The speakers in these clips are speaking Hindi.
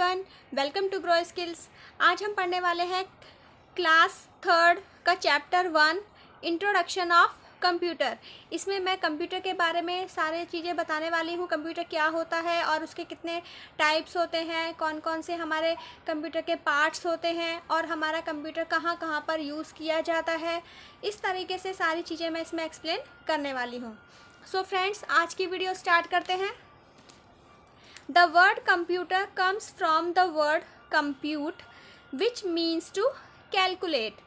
Everyone, welcome to Grow Skills. आज हम पढ़ने वाले हैं क्लास थर्ड का चैप्टर 1 इंट्रोडक्शन ऑफ कंप्यूटर। इसमें मैं कंप्यूटर के बारे में सारे चीज़ें बताने वाली हूँ। कंप्यूटर क्या होता है और उसके कितने टाइप्स होते हैं, कौन कौन से हमारे कंप्यूटर के पार्ट्स होते हैं और हमारा कंप्यूटर कहाँ कहाँ पर यूज़ किया जाता है। इस तरीके से सारी चीज़ें मैं इसमें एक्सप्लेन करने वाली हूँ। सो फ्रेंड्स, आज की वीडियो स्टार्ट करते हैं। The word computer comes from the word compute, which means to calculate.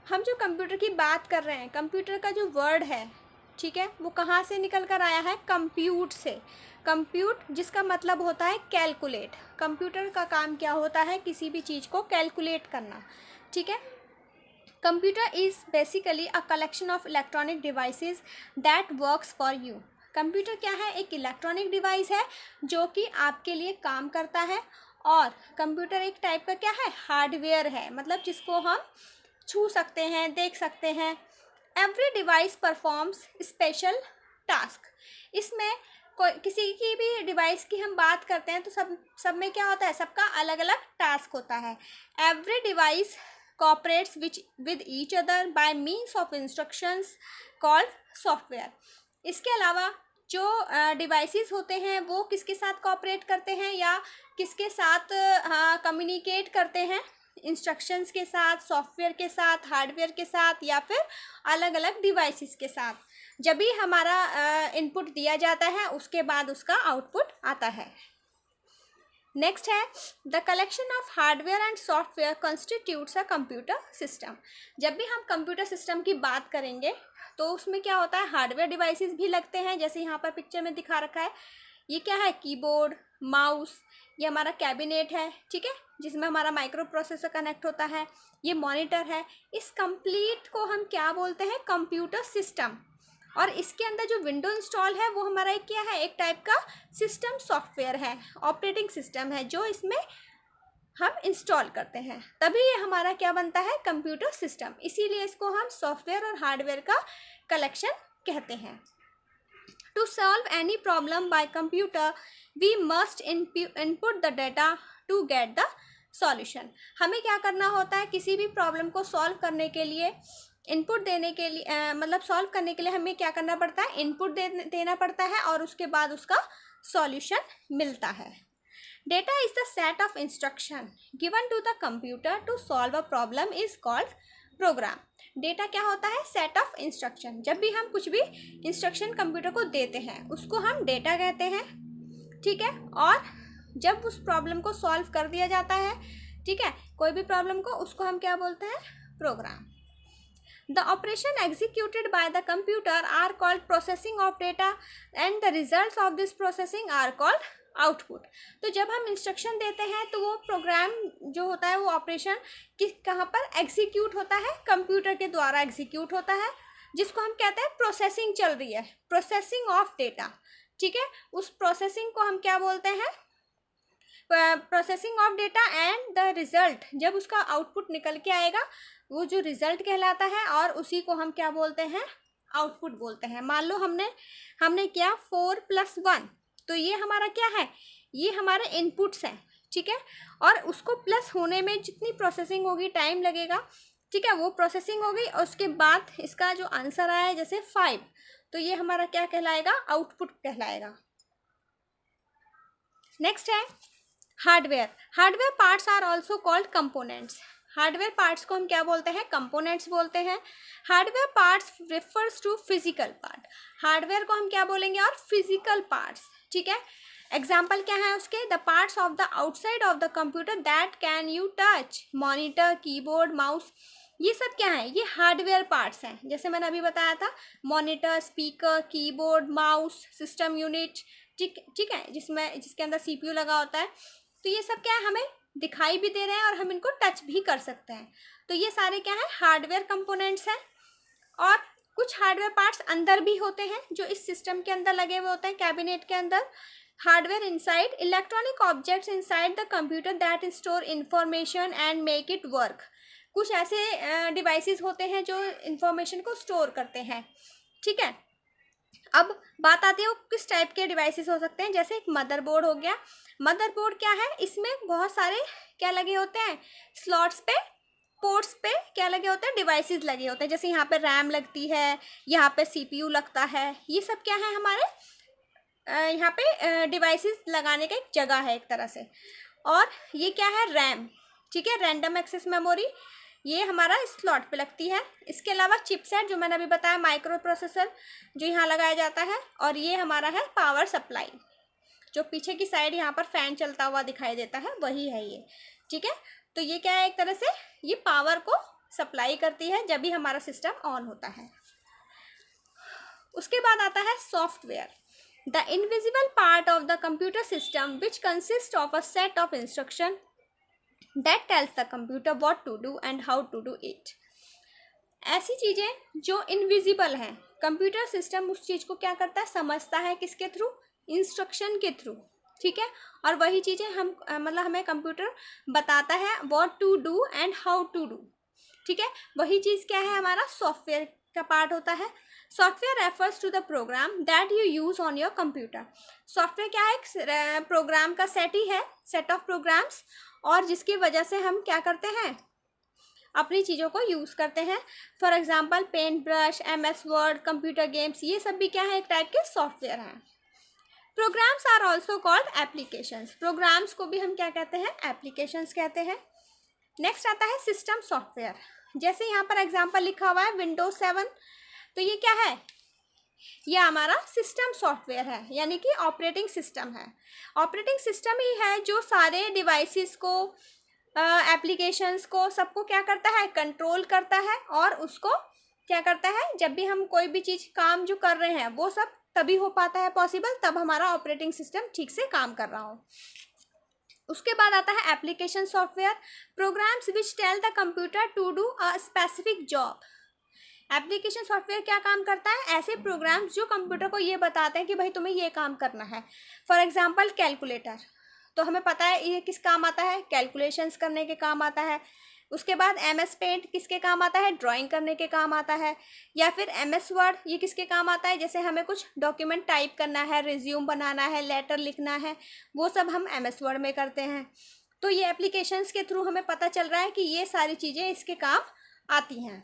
हम जो कंप्यूटर की बात कर रहे हैं, कंप्यूटर का जो वर्ड है, ठीक है, वो कहाँ से निकल कर आया है? कंप्यूट से। कंप्यूट जिसका मतलब होता है कैलकुलेट। कंप्यूटर का काम क्या होता है? किसी भी चीज़ को कैलकुलेट करना, ठीक है। Computer is basically a collection of electronic devices that works for you. Computer क्या है? एक इलेक्ट्रॉनिक डिवाइस है जो कि आपके लिए काम करता है। और कंप्यूटर एक टाइप का क्या है? हार्डवेयर है, मतलब जिसको हम छू सकते हैं, देख सकते हैं। Every device performs special task. इसमें कोई किसी की भी डिवाइस की हम बात करते हैं तो सब में क्या होता है? सबका अलग अलग टास्क होता है। Every device cooperates with each other by means of instructions called software. इसके अलावा जो डिवाइसेस होते हैं वो किसके साथ कोऑपरेट करते हैं या किसके साथ कम्युनिकेट करते हैं? इंस्ट्रक्शंस के साथ, सॉफ्टवेयर के साथ, हार्डवेयर के साथ या फिर अलग अलग डिवाइसेस के साथ। जब भी हमारा इनपुट दिया जाता है उसके बाद उसका आउटपुट आता है। नेक्स्ट है the collection of hardware and software constitutes a computer system. जब भी हम कंप्यूटर सिस्टम की बात करेंगे तो उसमें क्या होता है? हार्डवेयर डिवाइसेस भी लगते हैं, जैसे यहाँ पर पिक्चर में दिखा रखा है। ये क्या है? कीबोर्ड, माउस, ये हमारा कैबिनेट है, ठीक है, जिसमें हमारा माइक्रो प्रोसेसर कनेक्ट होता है। ये मॉनिटर है। इस कंप्लीट को हम क्या बोलते हैं? Computer system. और इसके अंदर जो विंडो इंस्टॉल है वो हमारा एक क्या है? एक टाइप का सिस्टम सॉफ्टवेयर है, ऑपरेटिंग सिस्टम है जो इसमें हम इंस्टॉल करते हैं, तभी ये हमारा क्या बनता है? Computer system. इसीलिए इसको हम सॉफ्टवेयर और हार्डवेयर का कलेक्शन कहते हैं। To solve any problem by computer we must input the data to get the solution. हमें क्या करना होता है? किसी भी प्रॉब्लम को सॉल्व करने के लिए, इनपुट देने के लिए, मतलब सॉल्व करने के लिए हमें क्या करना पड़ता है? इनपुट देना पड़ता है और उसके बाद उसका सॉल्यूशन मिलता है। Data is the set of instruction given to the computer to solve a problem is called program. Data क्या होता है? Set of instruction. जब भी हम कुछ भी इंस्ट्रक्शन कंप्यूटर को देते हैं उसको हम डेटा कहते हैं, ठीक है। और जब उस प्रॉब्लम को सॉल्व कर दिया जाता है, ठीक है, कोई भी प्रॉब्लम को, उसको हम क्या बोलते हैं? Programme. The operation executed by the computer are called processing of data and the results of this processing are called output. तो जब हम इंस्ट्रक्शन देते हैं तो वो प्रोग्राम जो होता है, वो ऑपरेशन कहाँ पर एग्जीक्यूट होता है? कंप्यूटर के द्वारा एग्जीक्यूट होता है, जिसको हम कहते हैं प्रोसेसिंग चल रही है, प्रोसेसिंग ऑफ डेटा, ठीक है। उस प्रोसेसिंग को हम क्या बोलते हैं? Processing of data and the result, जब उसका आउटपुट निकल के आएगा वो जो रिजल्ट कहलाता है, और उसी को हम क्या बोलते हैं? आउटपुट बोलते हैं। मान लो हमने किया 4+1, तो ये हमारा क्या है? ये हमारे इनपुट्स हैं, ठीक है। और उसको प्लस होने में जितनी प्रोसेसिंग होगी, टाइम लगेगा, ठीक है, वो प्रोसेसिंग होगी। और उसके बाद इसका जो आंसर आया है जैसे 5, तो ये हमारा क्या कहलाएगा? आउटपुट कहलाएगा। नेक्स्ट है hardware. Hardware parts are also called components. Hardware parts को हम क्या बोलते हैं? कंपोनेंट्स बोलते हैं। Hardware parts refers to physical part. Hardware को हम क्या बोलेंगे? और फिजिकल पार्ट्स, ठीक है। एग्जाम्पल क्या है उसके? The parts of the outside of the computer that can you touch, monitor, keyboard, mouse, ये सब क्या है? ये हार्डवेयर पार्ट्स हैं। जैसे मैंने अभी बताया था, monitor, speaker, keyboard, mouse, system unit, ठीक है, जिसके अंदर CPU लगा होता है। तो ये सब क्या है? हमें दिखाई भी दे रहे हैं और हम इनको टच भी कर सकते हैं। तो ये सारे क्या है? हार्डवेयर कंपोनेंट्स हैं। और कुछ हार्डवेयर पार्ट्स अंदर भी होते हैं जो इस सिस्टम के अंदर लगे हुए होते हैं, कैबिनेट के अंदर। Hardware inside electronic objects inside the computer that store information and make it work. कुछ ऐसे डिवाइसेस होते हैं जो इंफॉर्मेशन को स्टोर करते हैं, ठीक है। अब बात आती है वो किस टाइप के डिवाइसेस हो सकते हैं। जैसे एक मदरबोर्ड हो गया। मदरबोर्ड क्या है, इसमें बहुत सारे क्या लगे होते हैं, स्लॉट्स पे, पोर्ट्स पे क्या लगे होते हैं, डिवाइसेस लगे होते हैं। जैसे यहाँ पे रैम लगती है, यहाँ पे सीपीयू लगता है, ये सब क्या है हमारे यहाँ पे डिवाइसेस लगाने का एक जगह है एक तरह से। और ये क्या है, रैम, ठीक है, रैंडम एक्सेस मेमोरी, ये हमारा स्लॉट पे लगती है। इसके अलावा चिपसेट जो मैंने अभी बताया, माइक्रो प्रोसेसर जो यहाँ लगाया जाता है। और ये हमारा है पावर सप्लाई, जो पीछे की साइड यहाँ पर फैन चलता हुआ दिखाई देता है, वही है ये, ठीक है। तो ये क्या है, एक तरह से ये पावर को सप्लाई करती है जब भी हमारा सिस्टम ऑन होता है। उसके बाद आता है software, the invisible part of the computer system which consist of a set of instruction that tells the computer what to do and how to do it. ऐसी चीज़ें जो इनविजिबल हैं, कंप्यूटर सिस्टम उस चीज़ को क्या करता है, समझता है, किसके थ्रू, इंस्ट्रक्शन के थ्रू, ठीक है। और वही चीज़ें हम मतलब हमें कंप्यूटर बताता है what to do and how to do, ठीक है। वही चीज़ क्या है, हमारा सॉफ्टवेयर का पार्ट होता है। Software refers to the program that you use on your computer. Software क्या है, एक प्रोग्राम का सेट ही है, सेट ऑफ प्रोग्राम्स, और जिसकी वजह से हम क्या करते हैं, अपनी चीज़ों को यूज़ करते हैं। For example paint brush, MS Word, computer games, ये सब भी क्या है, एक टाइप के सॉफ्टवेयर हैं। Programs are also called applications. Programs को भी हम क्या कहते हैं, एप्लीकेशंस कहते हैं। नेक्स्ट आता है सिस्टम सॉफ्टवेयर। जैसे यहाँ पर एग्जांपल लिखा हुआ है विंडोज 7, तो ये क्या है, ये हमारा सिस्टम सॉफ्टवेयर है, यानी कि ऑपरेटिंग सिस्टम है। ऑपरेटिंग सिस्टम ही है जो सारे डिवाइसेस को, एप्लीकेशंस को, सबको क्या करता है, कंट्रोल करता है। और उसको क्या करता है, जब भी हम कोई भी चीज़ काम जो कर रहे हैं वो सब तभी हो पाता है पॉसिबल, तब हमारा ऑपरेटिंग सिस्टम ठीक से काम कर रहा हो। उसके बाद आता है application software, programs which tell the computer to do a specific job. Application software क्या काम करता है, ऐसे प्रोग्राम्स जो कंप्यूटर को ये बताते हैं कि भाई तुम्हें ये काम करना है। फॉर एग्जांपल कैलकुलेटर, तो हमें पता है ये किस काम आता है, कैलकुलेशंस करने के काम आता है। उसके बाद MS पेंट किसके काम आता है, ड्राइंग करने के काम आता है। या फिर MS वर्ड, ये किसके काम आता है, जैसे हमें कुछ डॉक्यूमेंट टाइप करना है, रिज्यूम बनाना है, लेटर लिखना है, वो सब हम MS वर्ड में करते हैं। तो ये एप्लीकेशंस के थ्रू हमें पता चल रहा है कि ये सारी चीज़ें इसके काम आती हैं।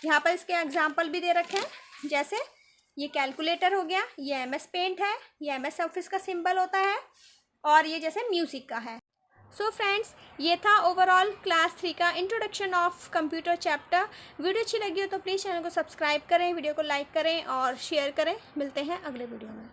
यहाँ पर इसके एग्जाम्पल भी दे रखे हैं, जैसे ये कैलकुलेटर हो गया, ये MS पेंट है, ये MS ऑफिस का सिंबल होता है, और ये जैसे म्यूज़िक का है। सो फ्रेंड्स, ये था ओवरऑल क्लास 3 का introduction of computer chapter. Video अच्छी लगी हो तो प्लीज़ चैनल को सब्सक्राइब करें, वीडियो को लाइक करें और शेयर करें। मिलते हैं अगले वीडियो में।